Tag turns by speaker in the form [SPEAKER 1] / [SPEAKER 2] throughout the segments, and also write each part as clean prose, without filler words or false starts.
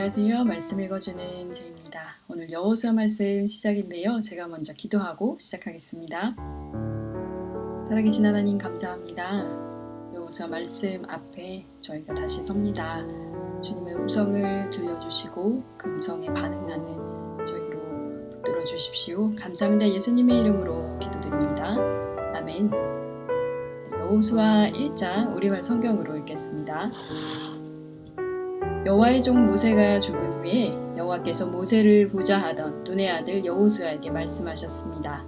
[SPEAKER 1] 안녕하세요. 말씀 읽어주는 제입니다. 오늘 여호수아 말씀 시작인데요. 제가 먼저 기도하고 시작하겠습니다. 살아계신 하나님 감사합니다. 여호수아 말씀 앞에 저희가 다시 섭니다. 주님의 음성을 들려주시고 그 음성에 반응하는 저희로 붙들어 주십시오. 감사합니다. 예수님의 이름으로 기도드립니다. 아멘. 여호수아 1장 우리말 성경으로 읽겠습니다. 여호와의 종 모세가 죽은 후에 여호와께서 모세를 보좌하던 눈의 아들 여호수아에게 말씀하셨습니다.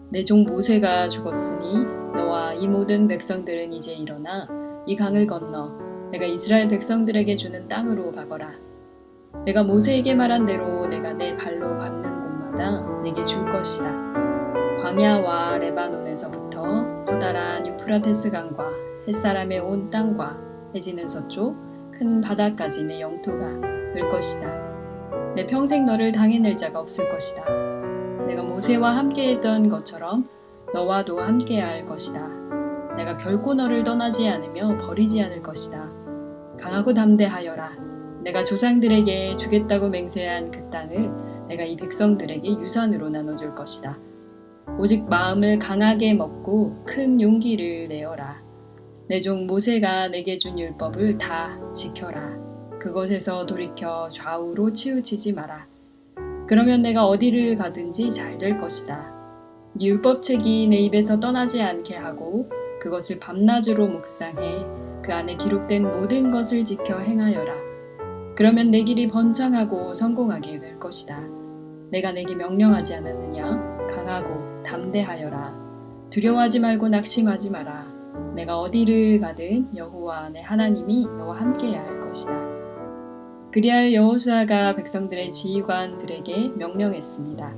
[SPEAKER 1] 내 종 모세가 죽었으니 너와 이 모든 백성들은 이제 일어나 이 강을 건너 내가 이스라엘 백성들에게 주는 땅으로 가거라. 내가 모세에게 말한 대로 내가 내 발로 밟는 곳마다 내게 줄 것이다. 광야와 레바논에서부터 커다란 유프라테스 강과 햇사람의 온 땅과 해지는 서쪽 큰 바다까지 내 영토가 될 것이다. 내 평생 너를 당해낼 자가 없을 것이다. 내가 모세와 함께했던 것처럼 너와도 함께할 것이다. 내가 결코 너를 떠나지 않으며 버리지 않을 것이다. 강하고 담대하여라. 내가 조상들에게 주겠다고 맹세한 그 땅을 내가 이 백성들에게 유산으로 나눠줄 것이다. 오직 마음을 강하게 먹고 큰 용기를 내어라. 내 종 모세가 내게 준 율법을 다 지켜라. 그것에서 돌이켜 좌우로 치우치지 마라. 그러면 내가 어디를 가든지 잘 될 것이다. 네 율법책이 내 입에서 떠나지 않게 하고 그것을 밤낮으로 묵상해 그 안에 기록된 모든 것을 지켜 행하여라. 그러면 내 길이 번창하고 성공하게 될 것이다. 내가 내게 명령하지 않았느냐? 강하고 담대하여라. 두려워하지 말고 낙심하지 마라. 내가 어디를 가든 여호와 내 하나님이 너와 함께해야 할 것이다. 그리하여 여호수아가 백성들의 지휘관들에게 명령했습니다.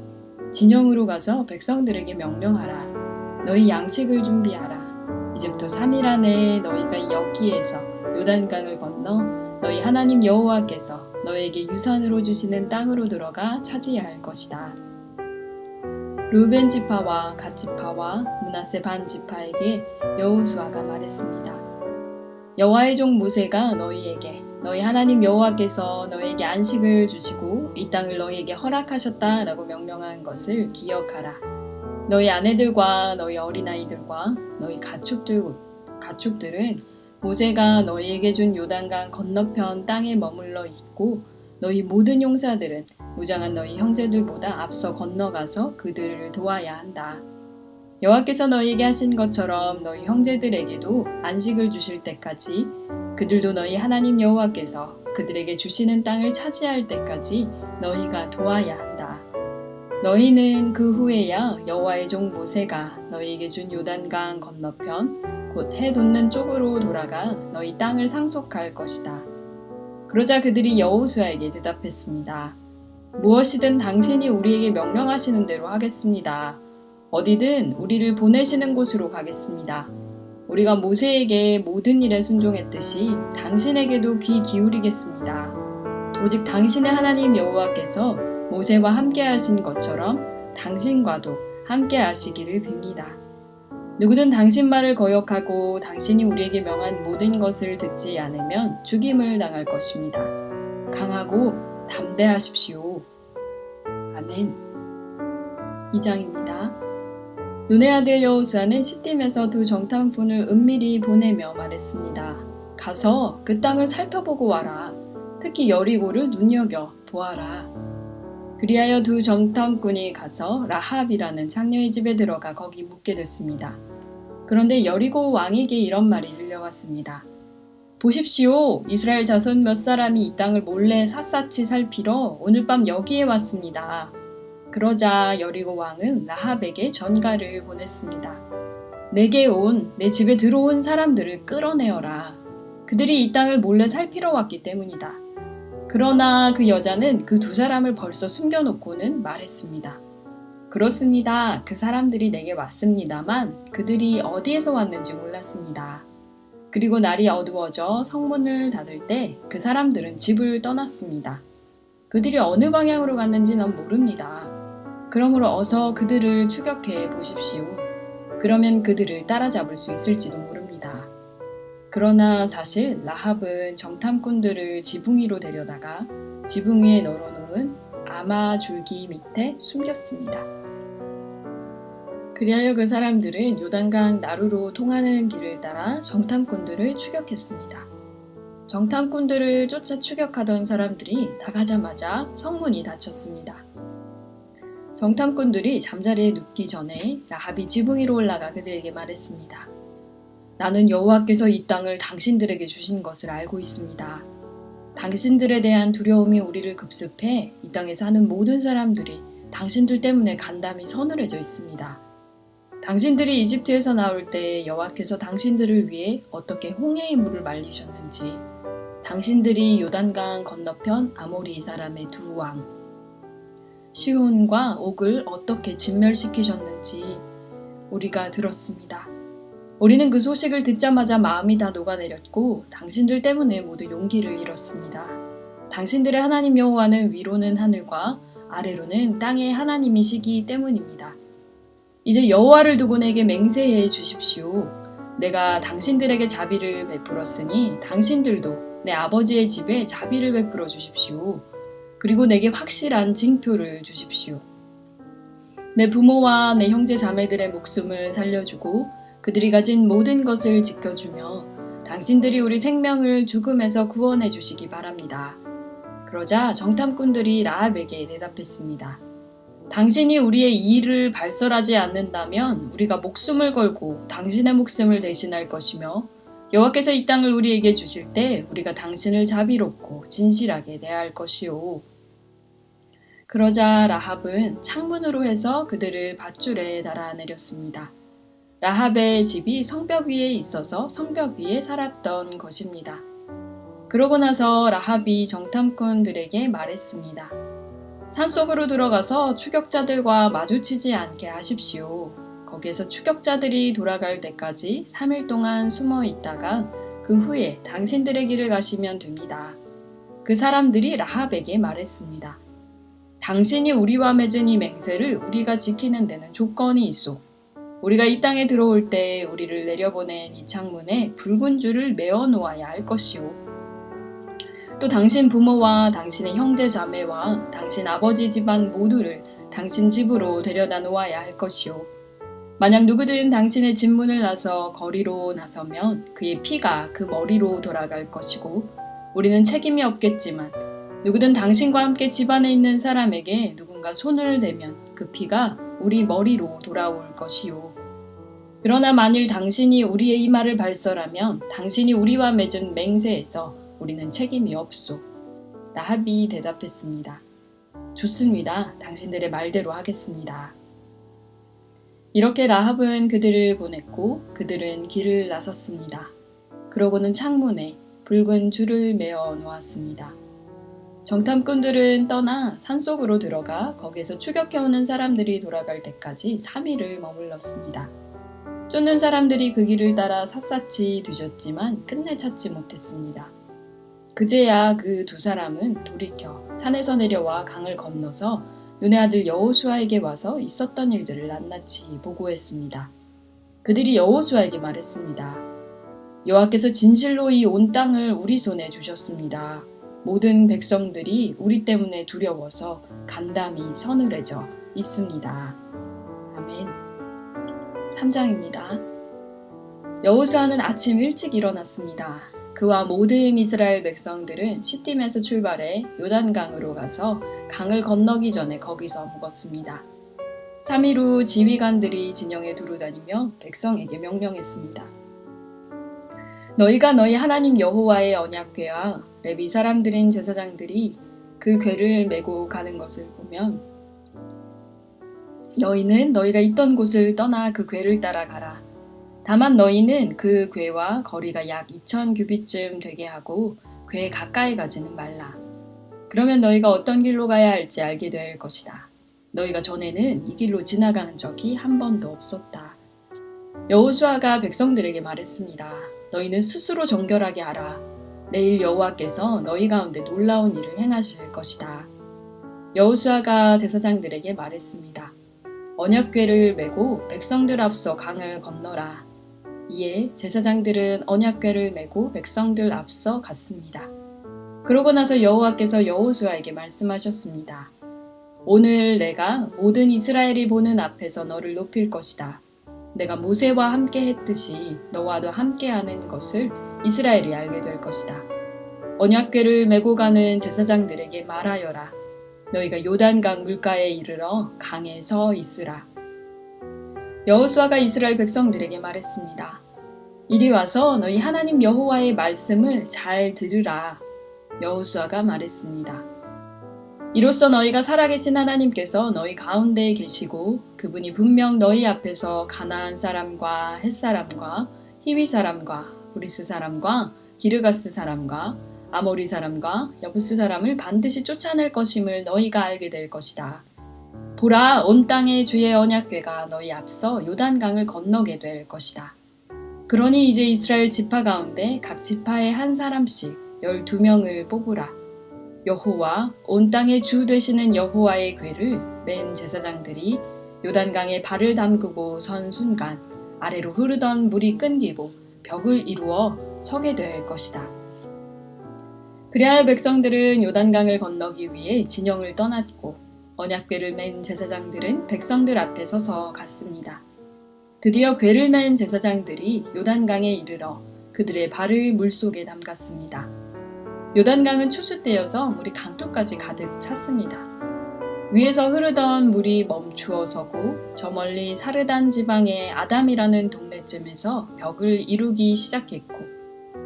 [SPEAKER 1] 진영으로 가서 백성들에게 명령하라. 너희 양식을 준비하라. 이제부터 3일 안에 너희가 여기에서 요단강을 건너 너희 하나님 여호와께서 너에게 유산으로 주시는 땅으로 들어가 차지해야 할 것이다. 르우벤 지파와 갓 지파와 므낫세 반 지파에게 여호수아가 말했습니다. 여호와의 종 모세가 너희에게 너희 하나님 여호와께서 너희에게 안식을 주시고 이 땅을 너희에게 허락하셨다라고 명령한 것을 기억하라. 너희 아내들과 너희 어린아이들과 너희 가축들은 모세가 너희에게 준 요단강 건너편 땅에 머물러 있고 너희 모든 용사들은 무장한 너희 형제들보다 앞서 건너가서 그들을 도와야 한다. 여호와께서 너희에게 하신 것처럼 너희 형제들에게도 안식을 주실 때까지 그들도 너희 하나님 여호와께서 그들에게 주시는 땅을 차지할 때까지 너희가 도와야 한다. 너희는 그 후에야 여호와의 종 모세가 너희에게 준 요단강 건너편 곧 해 돋는 쪽으로 돌아가 너희 땅을 상속할 것이다. 그러자 그들이 여호수아에게 대답했습니다. 무엇이든 당신이 우리에게 명령하시는 대로 하겠습니다. 어디든 우리를 보내시는 곳으로 가겠습니다. 우리가 모세에게 모든 일에 순종했듯이 당신에게도 귀 기울이겠습니다. 오직 당신의 하나님 여호와께서 모세와 함께 하신 것처럼 당신과도 함께 하시기를 빕니다. 누구든 당신 말을 거역하고 당신이 우리에게 명한 모든 것을 듣지 않으면 죽임을 당할 것입니다. 강하고 담대하십시오. 아멘. 2장입니다. 눈의 아들 여호수아는 시딤에서 두 정탐꾼을 은밀히 보내며 말했습니다. 가서 그 땅을 살펴보고 와라. 특히 여리고를 눈여겨 보아라. 그리하여 두 정탐꾼이 가서 라합이라는 장녀의 집에 들어가 거기 묵게 됐습니다. 그런데 여리고 왕에게 이런 말이 들려왔습니다. 보십시오. 이스라엘 자손 몇 사람이 이 땅을 몰래 샅샅이 살피러 오늘 밤 여기에 왔습니다. 그러자 여리고 왕은 라합에게 전가를 보냈습니다. 내게 내 집에 들어온 사람들을 끌어내어라. 그들이 이 땅을 몰래 살피러 왔기 때문이다. 그러나 그 여자는 그 두 사람을 벌써 숨겨놓고는 말했습니다. 그렇습니다. 그 사람들이 내게 왔습니다만 그들이 어디에서 왔는지 몰랐습니다. 그리고 날이 어두워져 성문을 닫을 때 그 사람들은 집을 떠났습니다. 그들이 어느 방향으로 갔는지 난 모릅니다. 그러므로 어서 그들을 추격해 보십시오. 그러면 그들을 따라잡을 수 있을지도 모릅니다. 그러나 사실 라합은 정탐꾼들을 지붕 위로 데려다가 지붕 위에 널어놓은 아마 줄기 밑에 숨겼습니다. 그리하여 그 사람들은 요단강 나루로 통하는 길을 따라 정탐꾼들을 추격했습니다. 정탐꾼들을 쫓아 추격하던 사람들이 나가자마자 성문이 닫혔습니다. 정탐꾼들이 잠자리에 눕기 전에 라합이 지붕 위로 올라가 그들에게 말했습니다. 나는 여호와께서 이 땅을 당신들에게 주신 것을 알고 있습니다. 당신들에 대한 두려움이 우리를 급습해 이 땅에 사는 모든 사람들이 당신들 때문에 간담이 서늘해져 있습니다. 당신들이 이집트에서 나올 때 여호와께서 당신들을 위해 어떻게 홍해의 물을 말리셨는지, 당신들이 요단강 건너편 아모리 사람의 두 왕 시혼과 옥을 어떻게 진멸시키셨는지 우리가 들었습니다. 우리는 그 소식을 듣자마자 마음이 다 녹아내렸고 당신들 때문에 모두 용기를 잃었습니다. 당신들의 하나님 여호와는 위로는 하늘과 아래로는 땅의 하나님이시기 때문입니다. 이제 여호와를 두고 내게 맹세해 주십시오. 내가 당신들에게 자비를 베풀었으니 당신들도 내 아버지의 집에 자비를 베풀어 주십시오. 그리고 내게 확실한 징표를 주십시오. 내 부모와 내 형제 자매들의 목숨을 살려주고 그들이 가진 모든 것을 지켜주며 당신들이 우리 생명을 죽음에서 구원해 주시기 바랍니다. 그러자 정탐꾼들이 라합에게 대답했습니다. 당신이 우리의 일을 발설하지 않는다면 우리가 목숨을 걸고 당신의 목숨을 대신할 것이며 여호와께서 이 땅을 우리에게 주실 때 우리가 당신을 자비롭고 진실하게 대할 것이요. 그러자 라합은 창문으로 해서 그들을 밧줄에 달아내렸습니다. 라합의 집이 성벽 위에 있어서 성벽 위에 살았던 것입니다. 그러고 나서 라합이 정탐꾼들에게 말했습니다. 산속으로 들어가서 추격자들과 마주치지 않게 하십시오. 거기에서 추격자들이 돌아갈 때까지 3일 동안 숨어 있다가 그 후에 당신들의 길을 가시면 됩니다. 그 사람들이 라합에게 말했습니다. 당신이 우리와 맺은 이 맹세를 우리가 지키는 데는 조건이 있소. 우리가 이 땅에 들어올 때 우리를 내려보낸 이 창문에 붉은 줄을 메어 놓아야 할 것이요. 또 당신 부모와 당신의 형제 자매와 당신 아버지 집안 모두를 당신 집으로 데려다 놓아야 할 것이요. 만약 누구든 당신의 집문을 나서 거리로 나서면 그의 피가 그 머리로 돌아갈 것이고 우리는 책임이 없겠지만 누구든 당신과 함께 집안에 있는 사람에게 누군가 손을 대면 그 피가 우리 머리로 돌아올 것이요. 그러나 만일 당신이 우리의 이 말을 발설하면 당신이 우리와 맺은 맹세에서 우리는 책임이 없소. 라합이 대답했습니다. 좋습니다. 당신들의 말대로 하겠습니다. 이렇게 라합은 그들을 보냈고 그들은 길을 나섰습니다. 그러고는 창문에 붉은 줄을 메어 놓았습니다. 정탐꾼들은 떠나 산속으로 들어가 거기에서 추격해오는 사람들이 돌아갈 때까지 3일을 머물렀습니다. 쫓는 사람들이 그 길을 따라 샅샅이 뒤졌지만 끝내 찾지 못했습니다. 그제야 그 두 사람은 돌이켜 산에서 내려와 강을 건너서 눈의 아들 여호수아에게 와서 있었던 일들을 낱낱이 보고했습니다. 그들이 여호수아에게 말했습니다. 여호와께서 진실로 이 온 땅을 우리 손에 주셨습니다. 모든 백성들이 우리 때문에 두려워서 간담이 서늘해져 있습니다. 아멘. 3장입니다. 여호수아는 아침 일찍 일어났습니다. 그와 모든 이스라엘 백성들은 시딤에서 출발해 요단강으로 가서 강을 건너기 전에 거기서 묵었습니다. 3일 후 지휘관들이 진영에 두루 다니며 백성에게 명령했습니다. 너희가 너희 하나님 여호와의 언약궤와 레위 사람들인 제사장들이 그 궤를 메고 가는 것을 보면 너희는 너희가 있던 곳을 떠나 그 궤를 따라가라. 다만 너희는 그 궤와 거리가 약 2000규빗쯤 되게 하고 궤 가까이 가지는 말라. 그러면 너희가 어떤 길로 가야 할지 알게 될 것이다. 너희가 전에는 이 길로 지나가는 적이 한 번도 없었다. 여호수아가 백성들에게 말했습니다. 너희는 스스로 정결하게 하라. 내일 여호와께서 너희 가운데 놀라운 일을 행하실 것이다. 여호수아가 제사장들에게 말했습니다. 언약궤를 메고 백성들 앞서 강을 건너라. 이에 제사장들은 언약궤를 메고 백성들 앞서 갔습니다. 그러고 나서 여호와께서 여호수아에게 말씀하셨습니다. 오늘 내가 모든 이스라엘이 보는 앞에서 너를 높일 것이다. 내가 모세와 함께 했듯이 너와도 함께하는 것을 이스라엘이 알게 될 것이다. 언약궤를 메고 가는 제사장들에게 말하여라. 너희가 요단강 물가에 이르러 강에 서 있으라. 여호수아가 이스라엘 백성들에게 말했습니다. 이리 와서 너희 하나님 여호와의 말씀을 잘 들으라. 여호수아가 말했습니다. 이로써 너희가 살아계신 하나님께서 너희 가운데에 계시고 그분이 분명 너희 앞에서 가나안 사람과 헷 사람과 히위 사람과 브리스 사람과 기르가스 사람과 아모리 사람과 여부스 사람을 반드시 쫓아낼 것임을 너희가 알게 될 것이다. 보라, 온 땅의 주의 언약궤가 너희 앞서 요단강을 건너게 될 것이다. 그러니 이제 이스라엘 지파 가운데 각 지파에 한 사람씩 12명을 뽑으라. 여호와, 온 땅의 주 되시는 여호와의 궤를 맨 제사장들이 요단강에 발을 담그고 선 순간 아래로 흐르던 물이 끊기고 벽을 이루어 서게 될 것이다. 그리하여 백성들은 요단강을 건너기 위해 진영을 떠났고 언약궤를 맨 제사장들은 백성들 앞에 서서 갔습니다. 드디어 궤를 맨 제사장들이 요단강에 이르러 그들의 발을 물속에 담갔습니다. 요단강은 추수 때여서 물이 강둑까지 가득 찼습니다. 위에서 흐르던 물이 멈추어 서고 저 멀리 사르단 지방의 아담이라는 동네쯤에서 벽을 이루기 시작했고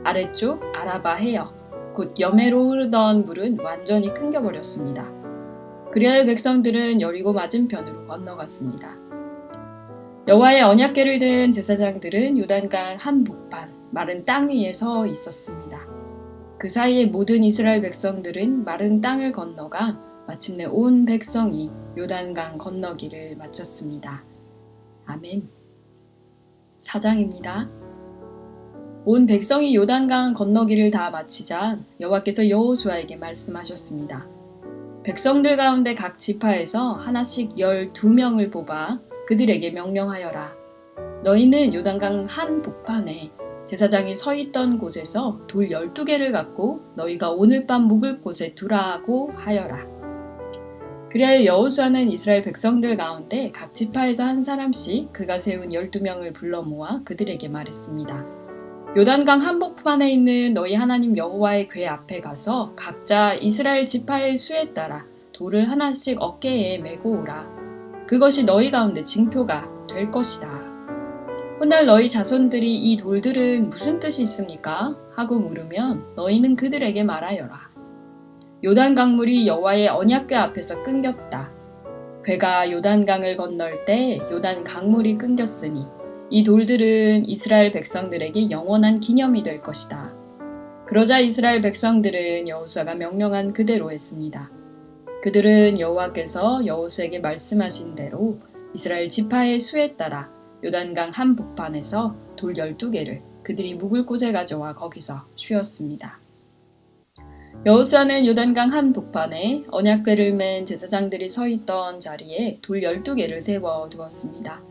[SPEAKER 1] 아래쪽 아라바 해역 곧 여매로 흐르던 물은 완전히 끊겨버렸습니다. 그리하여 백성들은 여리고 맞은편으로 건너갔습니다. 여호와의 언약궤를 든 제사장들은 요단강 한복판 마른 땅 위에 서 있었습니다. 그 사이에 모든 이스라엘 백성들은 마른 땅을 건너가 마침내 온 백성이 요단강 건너기를 마쳤습니다. 아멘. 4장입니다. 온 백성이 요단강 건너기를 다 마치자 여호와께서 여호수아에게 말씀하셨습니다. 백성들 가운데 각 지파에서 하나씩 12명을 뽑아 그들에게 명령하여라. 너희는 요단강 한 복판에 제사장이 서 있던 곳에서 돌 12개를 갖고 너희가 오늘 밤 묵을 곳에 두라고 하여라. 그리하여 여호수아는 이스라엘 백성들 가운데 각 지파에서 한 사람씩 그가 세운 12명을 불러 모아 그들에게 말했습니다. 요단강 한복판에 있는 너희 하나님 여호와의 궤 앞에 가서 각자 이스라엘 지파의 수에 따라 돌을 하나씩 어깨에 메고 오라. 그것이 너희 가운데 징표가 될 것이다. 훗날 너희 자손들이 이 돌들은 무슨 뜻이 있습니까? 하고 물으면 너희는 그들에게 말하여라. 요단 강물이 여호와의 언약궤 앞에서 끊겼다. 궤가 요단강을 건널 때 요단 강물이 끊겼으니 이 돌들은 이스라엘 백성들에게 영원한 기념이 될 것이다. 그러자 이스라엘 백성들은 여호수아가 명령한 그대로 했습니다. 그들은 여호와께서 여호수아에게 말씀하신 대로 이스라엘 지파의 수에 따라 요단강 한복판에서 돌 12개를 그들이 묵을 곳에 가져와 거기서 쉬었습니다. 여호수아는 요단강 한복판에 언약궤를 맨 제사장들이 서 있던 자리에 돌 12개를 세워 두었습니다.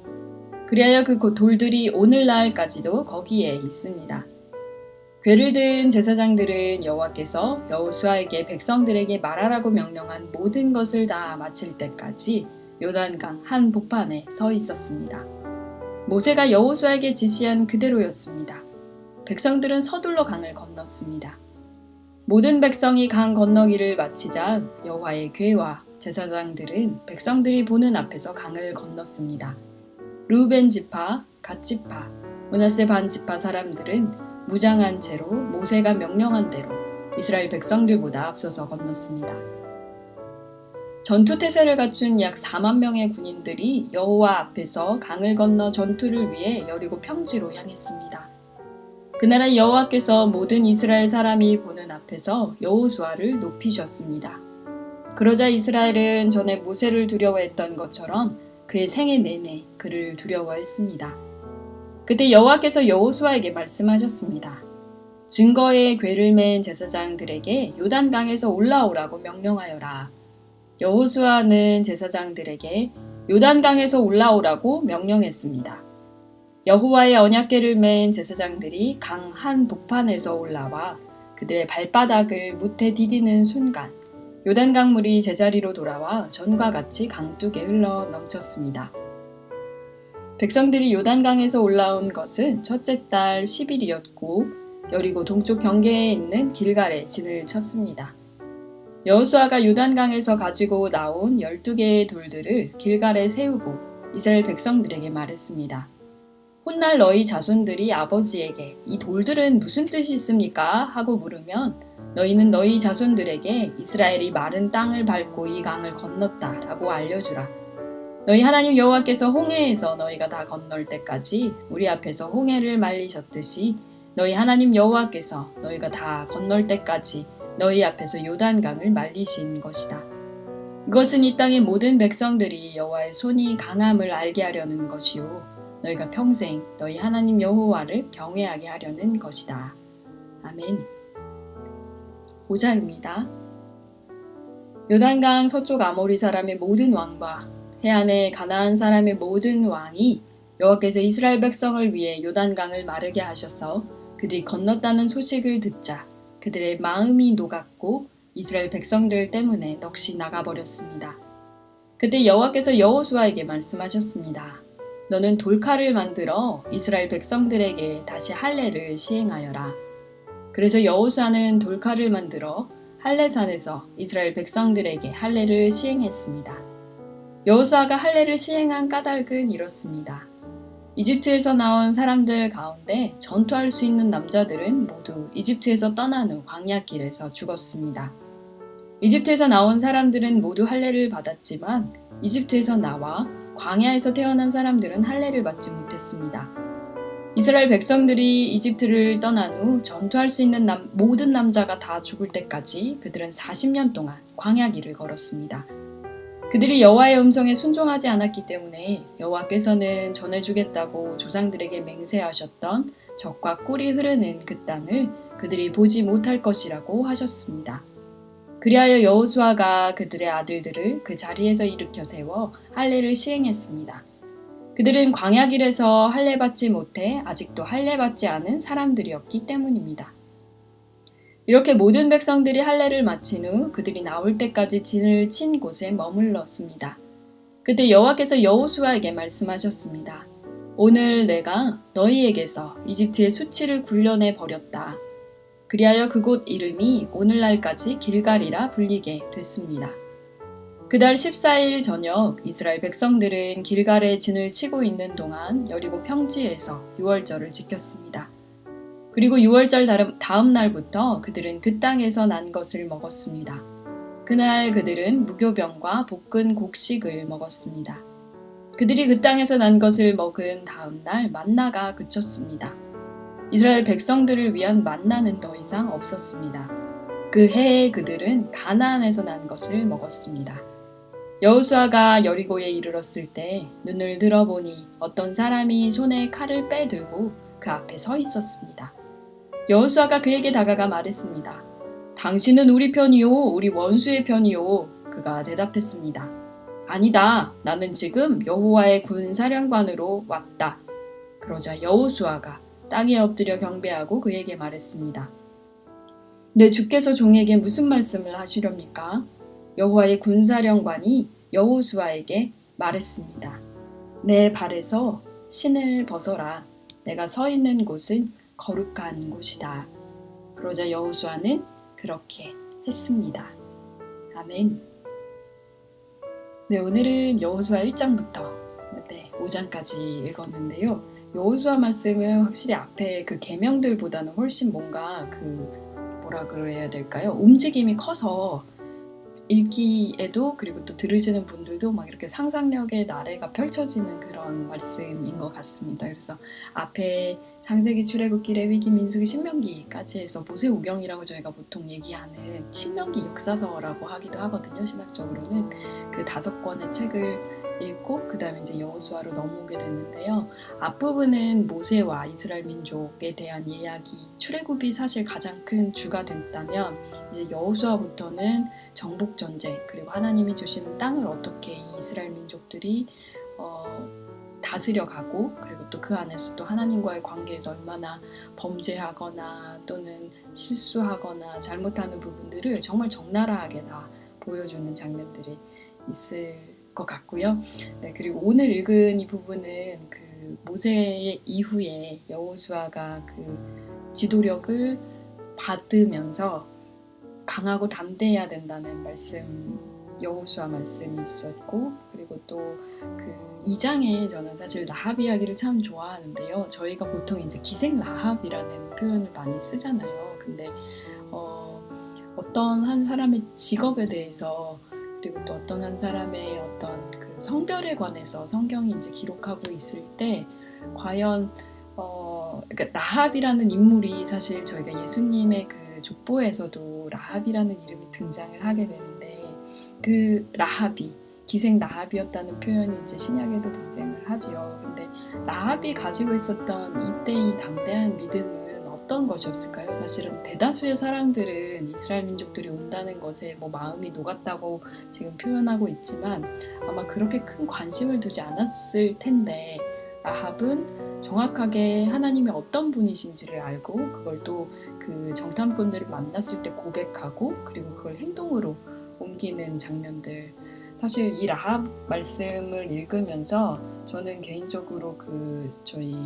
[SPEAKER 1] 그리하여 그 돌들이 오늘날까지도 거기에 있습니다. 궤를 든 제사장들은 여호와께서 여호수아에게 백성들에게 말하라고 명령한 모든 것을 다 마칠 때까지 요단강 한복판에 서 있었습니다. 모세가 여호수아에게 지시한 그대로였습니다. 백성들은 서둘러 강을 건넜습니다. 모든 백성이 강 건너기를 마치자 여호와의 궤와 제사장들은 백성들이 보는 앞에서 강을 건넜습니다. 르우벤 지파, 갓 지파, 므낫세 반 지파 사람들은 무장한 채로 모세가 명령한 대로 이스라엘 백성들보다 앞서서 건넜습니다. 전투 태세를 갖춘 약 4만 명의 군인들이 여호와 앞에서 강을 건너 전투를 위해 여리고 평지로 향했습니다. 그날에 여호와께서 모든 이스라엘 사람이 보는 앞에서 여호수아를 높이셨습니다. 그러자 이스라엘은 전에 모세를 두려워했던 것처럼 그의 생애 내내 그를 두려워했습니다. 그때 여호와께서 여호수아에게 말씀하셨습니다. 증거의 궤를 맨 제사장들에게 요단강에서 올라오라고 명령하여라. 여호수아는 제사장들에게 요단강에서 올라오라고 명령했습니다. 여호와의 언약궤를 맨 제사장들이 강 한 복판에서 올라와 그들의 발바닥을 무태 디디는 순간 요단강 물이 제자리로 돌아와 전과 같이 강둑에 흘러 넘쳤습니다. 백성들이 요단강에서 올라온 것은 첫째 달 10일이었고 여리고 동쪽 경계에 있는 길갈에 진을 쳤습니다. 여호수아가 요단강에서 가지고 나온 12개의 돌들을 길갈에 세우고 이스라엘 백성들에게 말했습니다. 훗날 너희 자손들이 아버지에게 이 돌들은 무슨 뜻이 있습니까? 하고 물으면 너희는 너희 자손들에게 이스라엘이 마른 땅을 밟고 이 강을 건넜다 라고 알려주라. 너희 하나님 여호와께서 홍해에서 너희가 다 건널 때까지 우리 앞에서 홍해를 말리셨듯이 너희 하나님 여호와께서 너희가 다 건널 때까지 너희 앞에서 요단강을 말리신 것이다. 이것은 이 땅의 모든 백성들이 여호와의 손이 강함을 알게 하려는 것이요 너희가 평생 너희 하나님 여호와를 경외하게 하려는 것이다. 아멘. 5장입니다. 요단강 서쪽 아모리 사람의 모든 왕과 해안의 가나안 사람의 모든 왕이 여호와께서 이스라엘 백성을 위해 요단강을 마르게 하셔서 그들이 건넜다는 소식을 듣자 그들의 마음이 녹았고 이스라엘 백성들 때문에 넋이 나가버렸습니다. 그때 여호와께서 여호수아에게 말씀하셨습니다. 너는 돌칼을 만들어 이스라엘 백성들에게 다시 할례를 시행하여라. 그래서 여호수아는 돌칼을 만들어 할례산에서 이스라엘 백성들에게 할례를 시행했습니다. 여호수아가 할례를 시행한 까닭은 이렇습니다. 이집트에서 나온 사람들 가운데 전투할 수 있는 남자들은 모두 이집트에서 떠난 후 광야길에서 죽었습니다. 이집트에서 나온 사람들은 모두 할례를 받았지만 이집트에서 나와 광야에서 태어난 사람들은 할례를 받지 못했습니다. 이스라엘 백성들이 이집트를 떠난 후 전투할 수 있는 모든 남자가 다 죽을 때까지 그들은 40년 동안 광야길을 걸었습니다. 그들이 여호와의 음성에 순종하지 않았기 때문에 여호와께서는 전해주겠다고 조상들에게 맹세하셨던 젖과 꿀이 흐르는 그 땅을 그들이 보지 못할 것이라고 하셨습니다. 그리하여 여호수아가 그들의 아들들을 그 자리에서 일으켜 세워 할례를 시행했습니다. 그들은 광야길에서 할례받지 못해 아직도 할례받지 않은 사람들이었기 때문입니다. 이렇게 모든 백성들이 할례를 마친 후 그들이 나올 때까지 진을 친 곳에 머물렀습니다. 그때 여호와께서 여호수아에게 말씀하셨습니다. 오늘 내가 너희에게서 이집트의 수치를 굴려내 버렸다. 그리하여 그곳 이름이 오늘날까지 길갈이라 불리게 됐습니다. 그달 14일 저녁 이스라엘 백성들은 길갈에 진을 치고 있는 동안 여리고 평지에서 유월절을 지켰습니다. 그리고 유월절 다음 날부터 그들은 그 땅에서 난 것을 먹었습니다. 그날 그들은 무교병과 볶은 곡식을 먹었습니다. 그들이 그 땅에서 난 것을 먹은 다음 날 만나가 그쳤습니다. 이스라엘 백성들을 위한 만나는 더 이상 없었습니다. 그 해에 그들은 가나안에서 난 것을 먹었습니다. 여호수아가 여리고에 이르렀을 때 눈을 들어보니 어떤 사람이 손에 칼을 빼들고 그 앞에 서 있었습니다. 여호수아가 그에게 다가가 말했습니다. 당신은 우리 편이요 우리 원수의 편이요. 그가 대답했습니다. 아니다. 나는 지금 여호와의 군사령관으로 왔다. 그러자 여호수아가 땅에 엎드려 경배하고 그에게 말했습니다. 내 주께서 종에게 무슨 말씀을 하시렵니까? 여호와의 군사령관이 여호수아에게 말했습니다. 내 발에서 신을 벗어라. 내가 서 있는 곳은 거룩한 곳이다. 그러자 여호수아는 그렇게 했습니다. 아멘. 네, 오늘은 여호수아 1장부터 5장까지 읽었는데요. 여호수아 말씀은 확실히 앞에 그 계명들보다는 훨씬 뭔가 뭐라 그래야 될까요? 움직임이 커서 읽기에도 그리고 또 들으시는 분들도 막 이렇게 상상력의 나래가 펼쳐지는 그런 말씀인 것 같습니다. 그래서 앞에 창세기, 출애굽기, 레위기, 민수기, 신명기까지 해서 모세오경이라고 저희가 보통 얘기하는 신명기 역사서라고 하기도 하거든요. 신학적으로는 그 5권의 책을 읽고 그 다음에 이제 여호수아로 넘어오게 됐는데요. 앞부분은 모세와 이스라엘 민족에 대한 이야기, 출애굽이 사실 가장 큰 주가 됐다면 이제 여호수아부터는 정복 전쟁 그리고 하나님이 주시는 땅을 어떻게 이 이스라엘 민족들이 다스려가고 그리고 또 그 안에서 또 하나님과의 관계에서 얼마나 범죄하거나 또는 실수하거나 잘못하는 부분들을 정말 적나라하게 다 보여주는 장면들이 있을 것 같고요. 네, 그리고 오늘 읽은 이 부분은 그 모세 이후에 여호수아가 그 지도력을 받으면서 강하고 담대해야 된다는 말씀, 여호수아 말씀이 있었고, 그리고 또 그 2장에 저는 사실 라합 이야기를 참 좋아하는데요. 저희가 보통 이제 기생 라합이라는 표현을 많이 쓰잖아요. 근데 어떤 한 사람의 직업에 대해서 그리고 또 어떤 한 사람의 어떤 그 성별에 관해서 성경이 이제 기록하고 있을 때 과연 그러니까 라합이라는 인물이 사실 저희가 예수님의 그 족보에서도 라합이라는 이름이 등장을 하게 되는데 그 라합이 기생 라합이었다는 표현이 이제 신약에도 등장을 하지요. 근데 라합이 가지고 있었던 이때의 담대한 믿음은 어떤 것이었을까요? 사실은 대다수의 사람들은 이스라엘 민족들이 온다는 것에 뭐 마음이 녹았다고 지금 표현하고 있지만 아마 그렇게 큰 관심을 두지 않았을 텐데 라합은 정확하게 하나님이 어떤 분이신지를 알고 그걸 또 그 정탐꾼들을 만났을 때 고백하고 그리고 그걸 행동으로 옮기는 장면들. 사실 이 라합 말씀을 읽으면서 저는 개인적으로 그 저희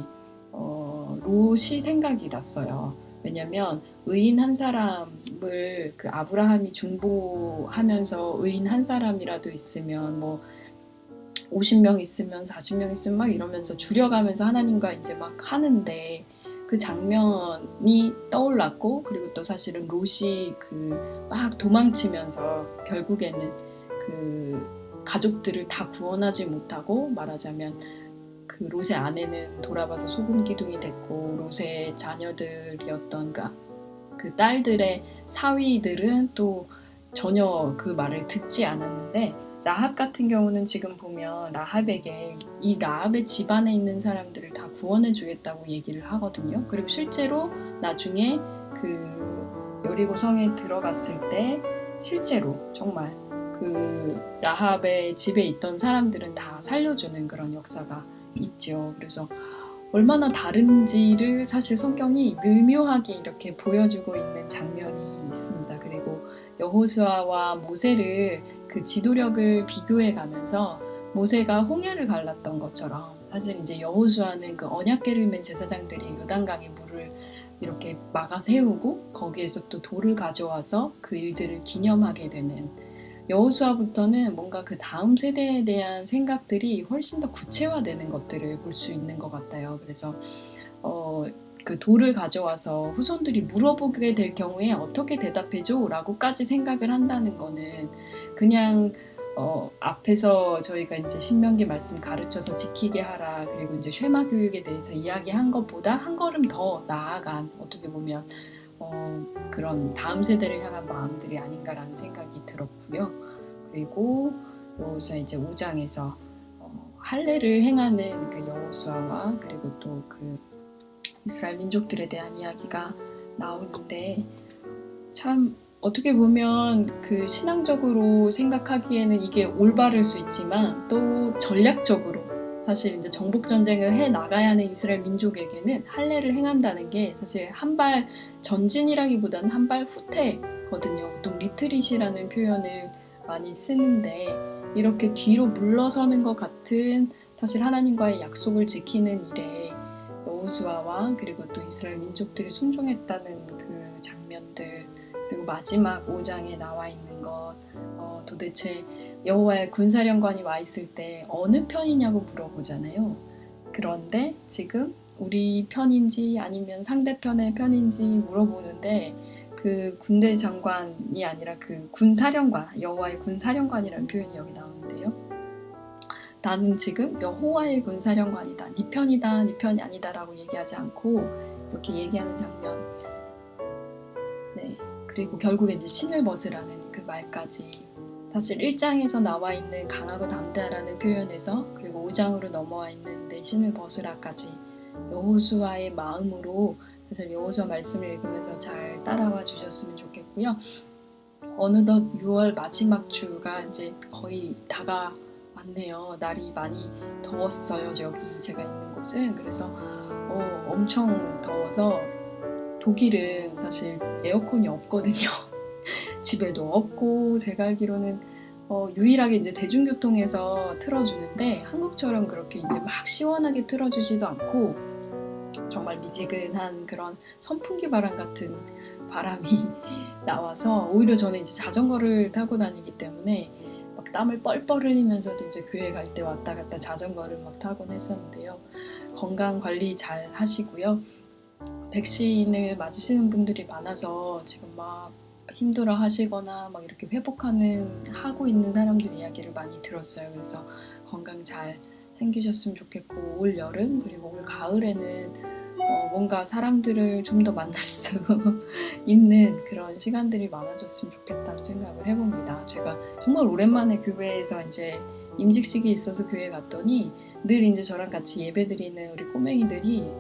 [SPEAKER 1] 롯이 생각이 났어요. 왜냐면 의인 한 사람을 그 아브라함이 중보하면서 의인 한 사람이라도 있으면 뭐 50명 있으면 40명 있으면 막 이러면서 줄여가면서 하나님과 이제 막 하는데 그 장면이 떠올랐고 그리고 또 사실은 롯이 그 막 도망치면서 결국에는 그 가족들을 다 구원하지 못하고 말하자면 그 롯의 아내는 돌아봐서 소금 기둥이 됐고 롯의 자녀들이었던 그 딸들의 사위들은 또 전혀 그 말을 듣지 않았는데 라합 같은 경우는 지금 보면 라합에게 이 라합의 집안에 있는 사람들을 다 구원해 주겠다고 얘기를 하거든요. 그리고 실제로 나중에 그 여리고 성에 들어갔을 때 실제로 정말 그 라합의 집에 있던 사람들은 다 살려주는 그런 역사가 있죠. 그래서 얼마나 다른지를 사실 성경이 묘묘하게 이렇게 보여주고 있는 장면이 있습니다. 그리고 여호수아와 모세를 그 지도력을 비교해 가면서 모세가 홍해를 갈랐던 것처럼 사실 이제 여호수아는 그 언약궤를 맨 제사장들이 요단강에 물을 이렇게 막아 세우고 거기에서 또 돌을 가져와서 그 일들을 기념하게 되는 여호수아부터는 뭔가 그 다음 세대에 대한 생각들이 훨씬 더 구체화되는 것들을 볼 수 있는 것 같아요. 그래서 그 돌을 가져와서 후손들이 물어보게 될 경우에 어떻게 대답해줘? 라고까지 생각을 한다는 거는 그냥 앞에서 저희가 이제 신명기 말씀 가르쳐서 지키게 하라 그리고 이제 쉐마 교육에 대해서 이야기한 것보다 한 걸음 더 나아간 어떻게 보면 그런 다음 세대를 향한 마음들이 아닌가라는 생각이 들었고요. 그리고 여호수아 이제 5장에서 할례를 행하는 그 여호수아와 그리고 또 그 이스라엘 민족들에 대한 이야기가 나오는데 참 어떻게 보면 그 신앙적으로 생각하기에는 이게 올바를 수 있지만 또 전략적으로 사실 이제 정복 전쟁을 해 나가야 하는 이스라엘 민족에게는 할례를 행한다는 게 사실 한 발 전진이라기보다는 한 발 후퇴거든요. 보통 리트릿이라는 표현을 많이 쓰는데 이렇게 뒤로 물러서는 것 같은 사실 하나님과의 약속을 지키는 일에 여호수아와 그리고 또 이스라엘 민족들이 순종했다는 그 장면들 그리고 마지막 5장에 나와 있는 것 도대체 여호와의 군사령관이 와 있을 때 어느 편이냐고 물어보잖아요. 그런데 지금 우리 편인지 아니면 상대편의 편인지 물어보는데 그 군대 장관이 아니라 그 군사령관, 여호와의 군사령관이라는 표현이 여기 나오는데요. 나는 지금 여호와의 군사령관이다. 네 편이다, 네 편이 아니다라고 얘기하지 않고 이렇게 얘기하는 장면. 네. 그리고 결국에 이제 신을 벗으라는 그 말까지 사실 1장에서 나와 있는 강하고 담대하라는 표현에서 그리고 5장으로 넘어와 있는 내 신을 벗으라까지 여호수아의 마음으로 사실 여호수아 말씀을 읽으면서 잘 따라와 주셨으면 좋겠고요. 어느덧 6월 마지막 주가 이제 거의 다가왔습니다. 많네요. 날이 많이 더웠어요. 여기 제가 있는 곳은. 그래서 엄청 더워서 독일은 사실 에어컨이 없거든요. 집에도 없고 제가 알기로는 유일하게 이제 대중교통에서 틀어주는데 한국처럼 그렇게 이제 막 시원하게 틀어주지도 않고 정말 미지근한 그런 선풍기 바람 같은 바람이 나와서 오히려 저는 이제 자전거를 타고 다니기 때문에 막 땀을 뻘뻘 흘리면서도 이제 교회 갈 때 왔다 갔다 자전거를 막 타곤 했었는데요. 건강 관리 잘 하시고요. 백신을 맞으시는 분들이 많아서 지금 막 힘들어 하시거나 막 이렇게 하고 있는 사람들 이야기를 많이 들었어요. 그래서 건강 잘 챙기셨으면 좋겠고, 올 여름 그리고 올 가을에는 뭔가 사람들을 좀 더 만날 수 있는 그런 시간들이 많아졌으면 좋겠다는 생각을 해봅니다. 제가 정말 오랜만에 교회에서 이제 임직식이 있어서 교회 갔더니 늘 이제 저랑 같이 예배드리는 우리 꼬맹이들이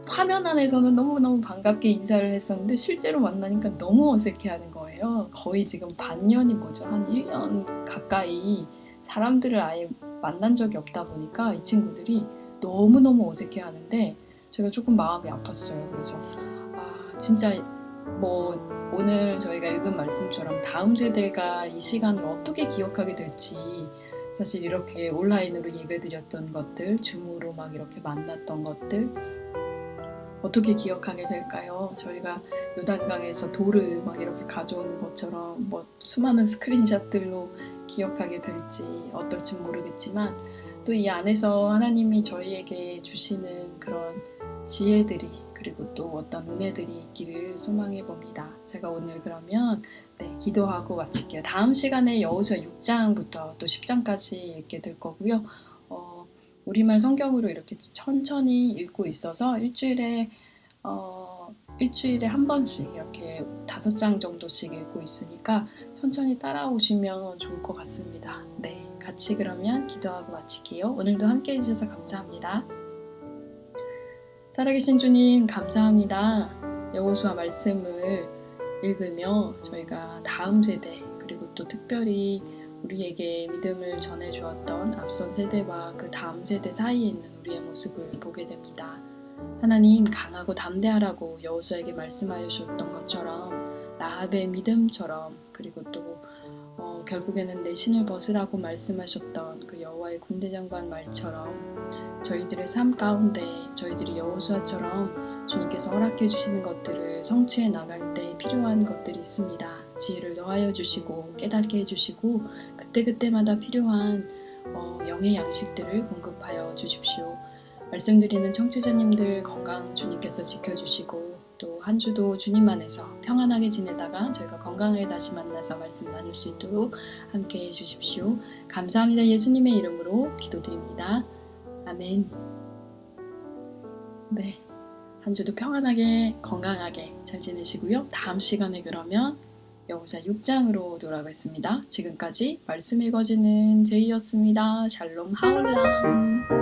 [SPEAKER 1] 화면 안에서는 너무너무 반갑게 인사를 했었는데 실제로 만나니까 너무 어색해하는 거예요. 거의 지금 반년이 뭐죠? 한 1년 가까이 사람들을 아예 만난 적이 없다 보니까 이 친구들이 너무너무 어색해하는데 제가 조금 마음이 아팠어요. 그래서 진짜 뭐 오늘 저희가 읽은 말씀처럼 다음 세대가 이 시간을 어떻게 기억하게 될지 사실 이렇게 온라인으로 예배드렸던 것들, 줌으로 막 이렇게 만났던 것들 어떻게 기억하게 될까요? 저희가 요단강에서 돌을 막 이렇게 가져오는 것처럼 뭐 수많은 스크린샷들로 기억하게 될지 어떨지 모르겠지만 또 이 안에서 하나님이 저희에게 주시는 그런 지혜들이 그리고 또 어떤 은혜들이 있기를 소망해 봅니다. 제가 오늘 그러면 기도하고 마칠게요. 다음 시간에 여호수아 6장부터 또 10장까지 읽게 될 거고요. 우리말 성경으로 이렇게 천천히 읽고 있어서 일주일에 한 번씩 이렇게 5장 정도씩 읽고 있으니까 천천히 따라오시면 좋을 것 같습니다. 네, 같이 그러면 기도하고 마칠게요. 오늘도 함께 해주셔서 감사합니다. 살아계신 주님 감사합니다. 여호수아 말씀을 읽으며 저희가 다음 세대 그리고 또 특별히 우리에게 믿음을 전해주었던 앞선 세대와 그 다음 세대 사이에 있는 우리의 모습을 보게 됩니다. 하나님 강하고 담대하라고 여호수아에게 말씀하여 주셨던 것처럼 라합의 믿음처럼 그리고 또 결국에는 내 신을 벗으라고 말씀하셨던 그 여호와의 군대장관 말처럼 저희들의 삶 가운데 저희들이 여호수아처럼 주님께서 허락해 주시는 것들을 성취해 나갈 때 필요한 것들이 있습니다. 지혜를 더하여 주시고 깨닫게 해주시고 그때그때마다 필요한 영의 양식들을 공급하여 주십시오. 말씀드리는 청취자님들 건강 주님께서 지켜주시고 또 한 주도 주님 안에서 평안하게 지내다가 저희가 건강을 다시 만나서 말씀 나눌 수 있도록 함께 해주십시오. 감사합니다. 예수님의 이름으로 기도드립니다. 아멘. 네, 한 주도 평안하게 건강하게 잘 지내시고요. 다음 시간에 그러면 여호수아 6장으로 돌아가겠습니다. 지금까지 말씀 읽어주는 제이였습니다. 샬롬 하울람.